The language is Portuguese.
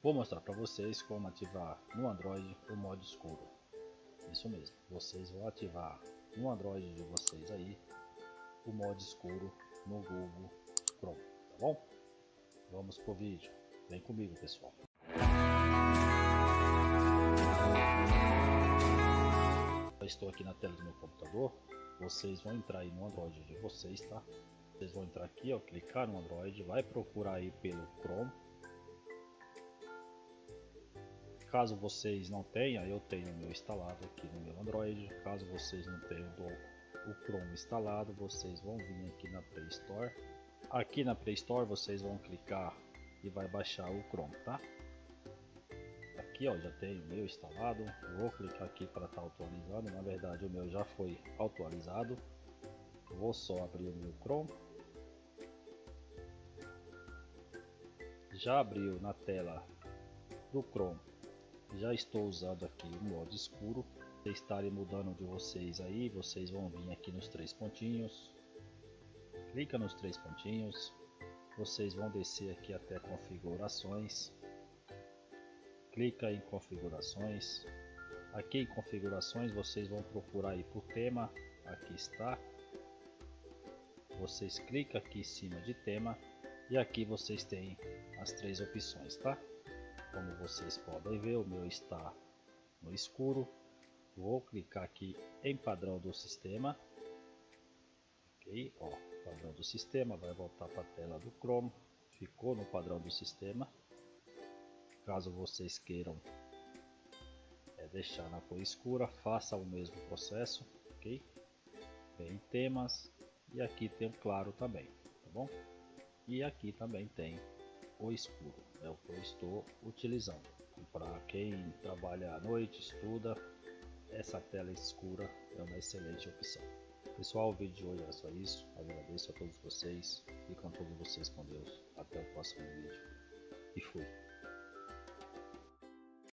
Vou mostrar para vocês como ativar no Android o modo escuro. Isso mesmo, vocês vão ativar no Android de vocês aí o modo escuro no Google Chrome, tá bom? Vamos pro vídeo, vem comigo pessoal. Eu estou aqui na tela do meu computador, vocês vão entrar aí no Android de vocês, tá? Vocês vão entrar aqui, ó, clicar no Android, vai procurar aí pelo Chrome. Caso vocês não tenham, eu tenho o meu instalado aqui no meu Android. Caso vocês não tenham o Chrome instalado, vocês vão vir aqui na Play Store. Aqui na Play Store vocês vão clicar e vai baixar o Chrome, tá? Aqui ó, já tenho o meu instalado. Vou clicar aqui para estar atualizado. Na verdade o meu já foi atualizado. Vou só abrir o meu Chrome. Já abriu na tela do Chrome. Já estou usando aqui o modo escuro. Se estarem mudando de vocês aí, vocês vão vir aqui nos três pontinhos. Clica nos três pontinhos. Vocês vão descer aqui até configurações. Clica em configurações. Aqui em configurações vocês vão procurar aí por tema. Aqui está. Vocês clicam aqui em cima de tema. E aqui vocês têm as três opções, tá? Como vocês podem ver, o meu está no escuro. Vou clicar aqui em padrão do sistema. Ok, ó, padrão do sistema, vai voltar para a tela do Chrome. Ficou no padrão do sistema. Caso vocês queiram deixar na cor escura, faça o mesmo processo, ok? Vem em temas e aqui tem o claro também, tá bom? E aqui também tem o escuro, é o que eu estou utilizando. Para quem trabalha à noite, estuda, essa tela escura é uma excelente opção. Pessoal, o vídeo de hoje era só isso. Agradeço a todos vocês. Ficam todos vocês com Deus. Até o próximo vídeo. E fui.